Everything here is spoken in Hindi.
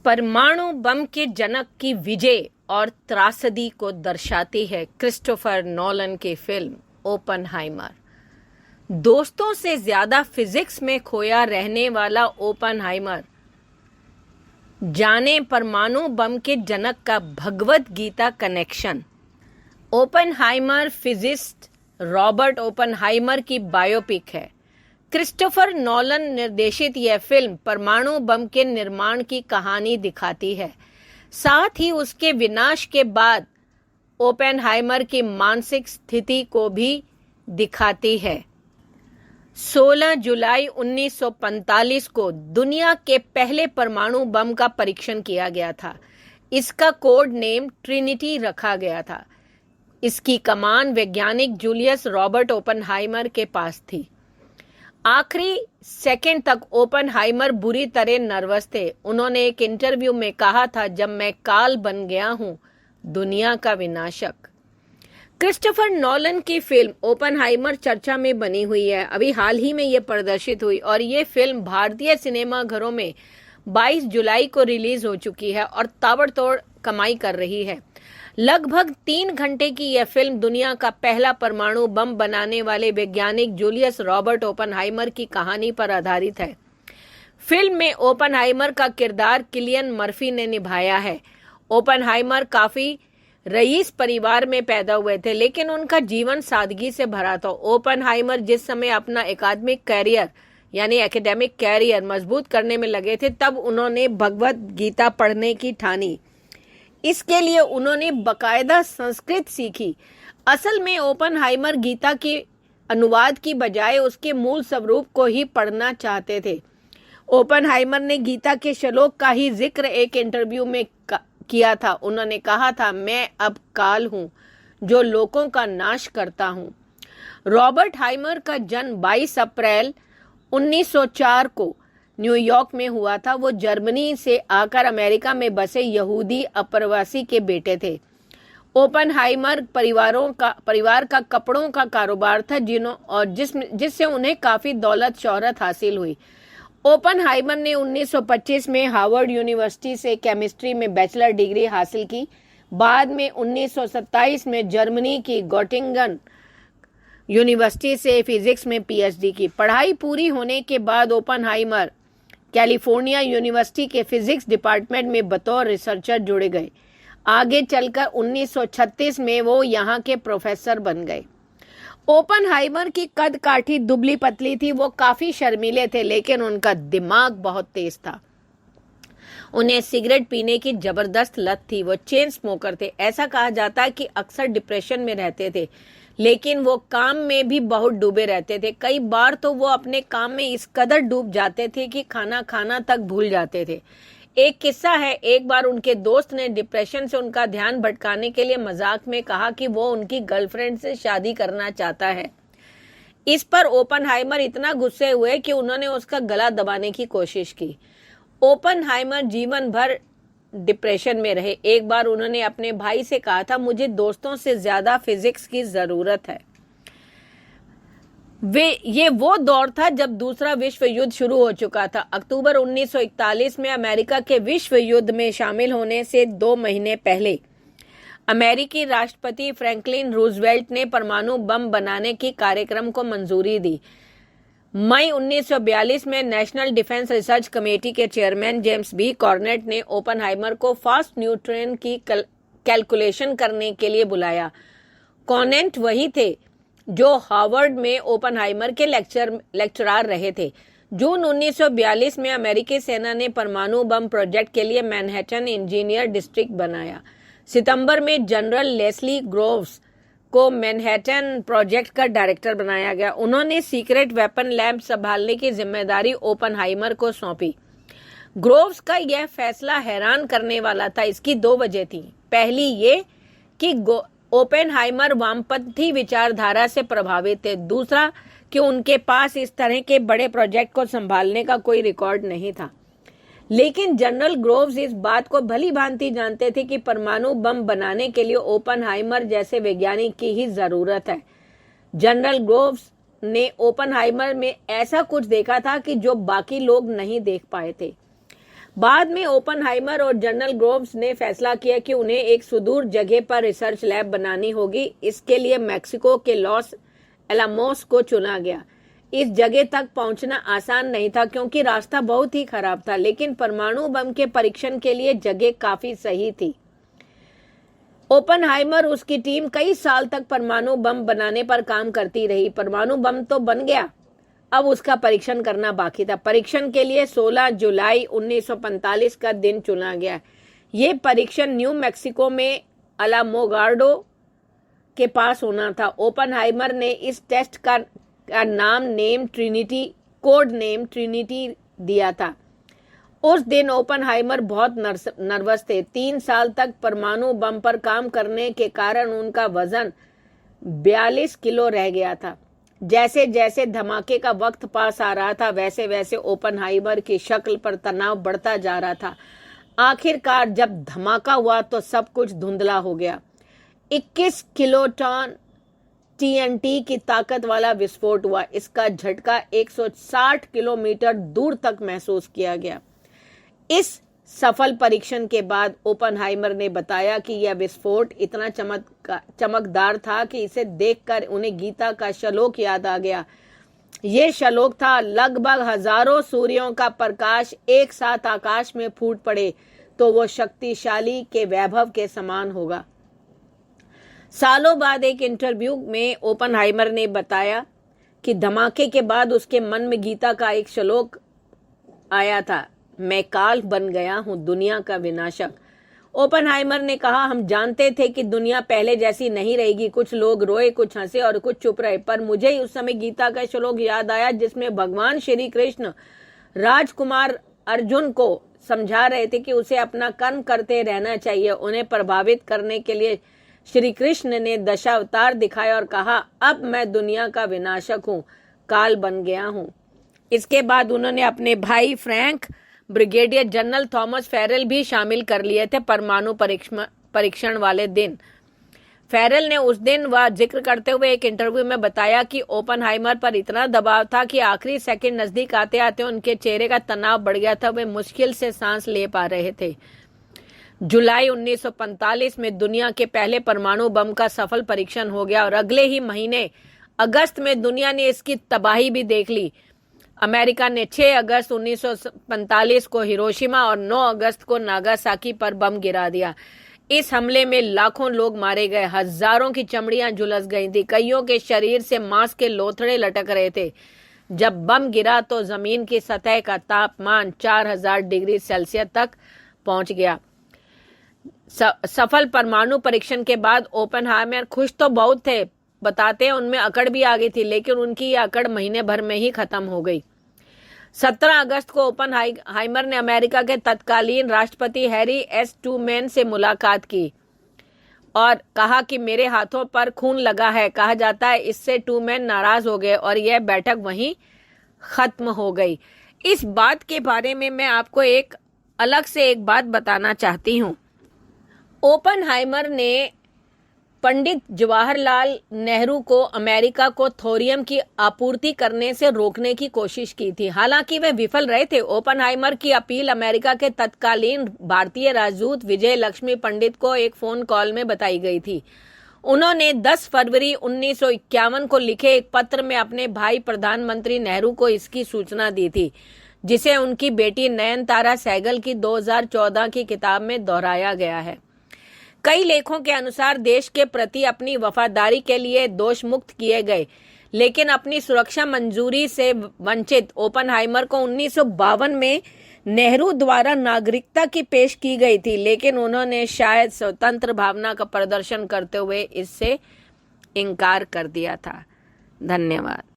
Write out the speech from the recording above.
परमाणु बम के जनक की विजय और त्रासदी को दर्शाती है क्रिस्टोफर नोलन की फिल्म ओपनहाइमर। दोस्तों से ज्यादा फिजिक्स में खोया रहने वाला ओपनहाइमर जाने परमाणु बम के जनक का Bhagavad Gita connection. Oppenheimer physicist Robert Oppenheimer की बायोपिक है। क्रिस्टोफर नोलन निर्देशित यह फिल्म परमाणु बम के निर्माण की कहानी दिखाती है, साथ ही उसके विनाश के बाद ओपेनहाइमर की मानसिक स्थिति को भी दिखाती है। 16 जुलाई 1945 को दुनिया के पहले परमाणु बम का परीक्षण किया गया था। इसका कोड नेम ट्रिनिटी रखा गया था। इसकी कमान वैज्ञानिक जूलियस रॉबर्ट ओपनहाइमर के पास थी। आखिरी सेकंड तक ओपनहाइमर बुरी तरह नर्वस थे। उन्होंने एक इंटरव्यू में कहा था, जब मैं काल बन गया हूं, दुनिया का विनाशक। क्रिस्टोफर नोलन की फिल्म ओपनहाइमर चर्चा में बनी हुई है। अभी हाल ही में ये प्रदर्शित हुई और ये फिल्म भारतीय सिनेमा घरों में 22 जुलाई को रिलीज हो चुकी है और ताबड़तोड़ कमाई कर रही है। लगभग 3 घंटे की यह फिल्म दुनिया का पहला परमाणु बम बनाने वाले वैज्ञानिक जूलियस रॉबर्ट ओपनहाइमर की कहानी पर आधारित है। फिल्म में ओपनहाइमर का किरदार किलियन मर्फी ने निभाया है। ओपनहाइमर काफी रईस परिवार में पैदा हुए थे, लेकिन उनका जीवन सादगी से भरा था। ओपनहाइमर जिस समय अपना एकेडमिक कैरियर यानी एकेडमिक कैरियर मजबूत करने में लगे थे, तब उन्होंने भगवत गीता पढ़ने की ठानी। इसके लिए उन्होंने बकायदा संस्कृत सीखी। असल में ओपनहाइमर गीता के अनुवाद की बजाय उसके मूल स्वरूप को ही पढ़ना चाहते थे। ओपनहाइमर ने गीता के श्लोक का ही जिक्र एक इंटरव्यू में किया था। उन्होंने कहा था, मैं अब काल हूं जो लोगों का नाश करता हूं। रॉबर्ट हाइमर का जन्म 22 अप्रैल 1904 को न्यूयॉर्क में हुआ था। वो जर्मनी से आकर अमेरिका में बसे यहूदी अप्रवासी के बेटे थे। ओपनहाइमर परिवार का कपड़ों का कारोबार था जिससे उन्हें काफी दौलत शोहरत हासिल हुई। ओपनहाइमर ने 1925 में हार्वर्ड यूनिवर्सिटी से केमिस्ट्री में बैचलर डिग्री हासिल की। बाद में 1927 में जर्मनी की गोटिंगन यूनिवर्सिटी से फिजिक्स में पीएचडी की। पढ़ाई पूरी होने के बाद ओपनहाइमर कैलिफोर्निया यूनिवर्सिटी के फिजिक्स डिपार्टमेंट में बतौर रिसर्चर जुड़ गए। आगे चलकर 1936 में वो यहाँ के प्रोफेसर बन गए। ओपनहाइमर की कद काठी दुबली पतली थी। वो काफी शर्मीले थे, लेकिन उनका दिमाग बहुत तेज था। उन्हें सिगरेट पीने की जबरदस्त लत थी। वो चेन स्मोकर थे। ऐसा कहा जाता है कि अक्सर डिप्रेशन में रहते थे, लेकिन वो काम में भी बहुत डूबे रहते थे। कई बार तो वो अपने काम में इस कदर डूब जाते थे कि खाना खाना तक भूल जाते थे। एक किस्सा है, एक बार उनके दोस्त ने डिप्रेशन से उनका ध्यान भटकाने के लिए मजाक में कहा कि वो उनकी गर्लफ्रेंड से शादी करना चाहता है। इस पर ओपनहाइमर इतना गुस्से हुए कि उन्होंने उसका गला दबाने की कोशिश की। ओपनहाइमर जीवन भर डिप्रेशन में रहे। एक बार उन्होंने अपने भाई से कहा था, मुझे दोस्तों से ज्यादा फिजिक्स की जरूरत है। ये वो दौर था जब दूसरा विश्व युद्ध शुरू हो चुका था। अक्टूबर 1941 में अमेरिका के विश्व युद्ध में शामिल होने से 2 महीने पहले अमेरिकी राष्ट्रपति फ्रैंकलिन रूजवेल्ट ने परमाणु बम बनाने की कार्यक्रम को मंजूरी दी। मई 1942 में नेशनल डिफेंस रिसर्च कमेटी के चेयरमैन जेम्स बी कॉर्नेट ने ओपनहाइमर को फास्ट न्यूट्रॉन की कैलकुलेशन करने के लिए बुलाया। कॉर्नेट वही थे जो हार्वर्ड में ओपनहाइमर के लेक्चरार रहे थे। जून 1942 में अमेरिकी सेना ने परमाणु बम प्रोजेक्ट के लिए मैनहट्टन इंजीनियर डिस्ट्रिक्ट बनाया। सितंबर में जनरल लेस्ली ग्रोव्स को मैनहट्टन प्रोजेक्ट का डायरेक्टर बनाया गया। उन्होंने सीक्रेट वेपन लैब संभालने की जिम्मेदारी ओपनहाइमर को सौंपी। ग्रोव्स का यह फैसला हैरान करने वाला था। इसकी 2 वजह थी। पहली ये कि ओपनहाइमर वामपंथी विचारधारा से प्रभावित थे। दूसरा कि उनके पास इस तरह के बड़े प्रोजेक्ट को संभालने का कोई रिकॉर्ड नहीं था। लेकिन जनरल ग्रोव्स इस बात को भली भांति जानते थे कि परमाणु बम बनाने के लिए ओपनहाइमर जैसे वैज्ञानिक की ही जरूरत है। जनरल ग्रोव्स ने ओपनहाइमर में ऐसा कुछ देखा था कि जो बाकी लोग नहीं देख पाए थे। बाद में ओपनहाइमर और जनरल ग्रोव्स ने फैसला किया कि उन्हें एक सुदूर जगह पर रिसर्च लैब बनानी होगी। इसके लिए मैक्सिको के लॉस एलामोस को चुना गया। इस जगह तक पहुंचना आसान नहीं था क्योंकि रास्ता बहुत ही खराब था, लेकिन परमाणु बम के परीक्षण के लिए जगह काफी सही थी। ओपनहाइमर उसकी टीम कई साल तक परमाणु बम बनाने पर काम करती रही। परमाणु बम तो बन गया, अब उसका परीक्षण करना बाकी था। परीक्षण के लिए 16 जुलाई 1945 का दिन चुना गया। ये परीक्षण न्यू मैक्सिको में अलामोगार्डो के पास होना था। ओपनहाइमर ने इस टेस्ट का कोड नेम ट्रिनिटी दिया था। उस दिन ओपनहाइमर बहुत नर्वस थे। 3 साल तक परमाणु बम पर काम करने के कारण उनका वजन 42 किलो रह गया था। जैसे जैसे धमाके का वक्त पास आ रहा था, वैसे वैसे ओपनहाइमर की शक्ल पर तनाव बढ़ता जा रहा था। आखिरकार जब धमाका हुआ तो सब कुछ धुंधला हो गया। 21 किलोटन TNT की ताकत वाला विस्फोट हुआ। इसका झटका 160 किलोमीटर दूर तक महसूस किया गया। इस सफल परीक्षण के बाद ओपनहाइमर ने बताया कि यह विस्फोट इतना चमकदार था कि इसे देखकर उन्हें गीता का श्लोक याद आ गया। यह श्लोक था, लगभग हजारों सूर्यों का प्रकाश एक साथ आकाश में फूट पड़े तो वो शक्तिशाली के वैभव के समान होगा। सालों बाद एक इंटरव्यू में ओपनहाइमर ने बताया कि धमाके के बाद उसके मन में गीता का एक श्लोक आया था, मैं काल बन गया हूं, दुनिया का विनाशक। ओपनहाइमर ने कहा, हम जानते थे कि दुनिया पहले जैसी नहीं रहेगी। कुछ लोग रोए, कुछ हंसे और कुछ चुप रहे, पर मुझे ही उस समय गीता का श्लोक याद आया जिसमें भगवान श्री कृष्ण राजकुमार अर्जुन को समझा रहे थे कि उसे अपना कर्म करते रहना चाहिए। उन्हें प्रभावित करने के लिए श्री कृष्ण ने दशावतार दिखाया और कहा, अब मैं दुनिया का विनाशक हूं, काल बन गया हूं। इसके बाद उन्होंने अपने भाई फ्रैंक, ब्रिगेडियर जनरल थॉमस फेरेल भी शामिल कर लिए थे परमाणु परीक्षण वाले दिन। फेरेल ने उस दिन वह जिक्र करते हुए एक इंटरव्यू में बताया कि ओपनहाइमर पर इतना दबाव था कि आखिरी सेकंड नजदीक आते आते उनके चेहरे का तनाव बढ़ गया था। वे मुश्किल से सांस ले पा रहे थे। जुलाई 1945 में दुनिया के पहले परमाणु बम का सफल परीक्षण हो गया और अगले ही महीने अगस्त में दुनिया ने इसकी तबाही भी देख ली। अमेरिका ने 6 अगस्त 1945 को हिरोशिमा और 9 अगस्त को नागासाकी पर बम गिरा दिया। इस हमले में लाखों लोग मारे गए, हजारों की चमड़ियां झुलस गई थी, कईयों के शरीर से मांस के लोथड़े लटक रहे थे। जब बम गिरा तो जमीन की सतह का तापमान 4000 डिग्री सेल्सियस तक पहुंच गया। सफल परमाणु परीक्षण के बाद ओपनहाइमर खुश तो बहुत थे, बताते हैं उनमें अकड़ भी आ गई थी, लेकिन उनकी यह अकड़ महीने भर में ही खत्म हो गई। 17 अगस्त को ओपनहाइमर ने अमेरिका के तत्कालीन राष्ट्रपति हैरी एस ट्रूमैन से मुलाकात की और कहा कि मेरे हाथों पर खून लगा है। कहा जाता है इससे ट्रूमैन नाराज हो गए और यह बैठक वहीं खत्म हो गई। इस बात के बारे में मैं आपको एक अलग से एक बात बताना चाहती हूँ। ओपनहाइमर ने पंडित जवाहरलाल नेहरू को अमेरिका को थोरियम की आपूर्ति करने से रोकने की कोशिश की थी, हालांकि वे विफल रहे थे। ओपनहाइमर की अपील अमेरिका के तत्कालीन भारतीय राजदूत विजय लक्ष्मी पंडित को एक फोन कॉल में बताई गई थी। उन्होंने 10 फरवरी 1951 को लिखे एक पत्र में अपने भाई प्रधानमंत्री नेहरू को इसकी सूचना दी थी, जिसे उनकी बेटी नयनतारा सहगल की 2014 की किताब में दोहराया गया है। कई लेखों के अनुसार देश के प्रति अपनी वफादारी के लिए दोष मुक्त किए गए, लेकिन अपनी सुरक्षा मंजूरी से वंचित ओपनहाइमर को 1952 में नेहरू द्वारा नागरिकता की पेश की गई थी, लेकिन उन्होंने शायद स्वतंत्र भावना का प्रदर्शन करते हुए इससे इनकार कर दिया था। धन्यवाद।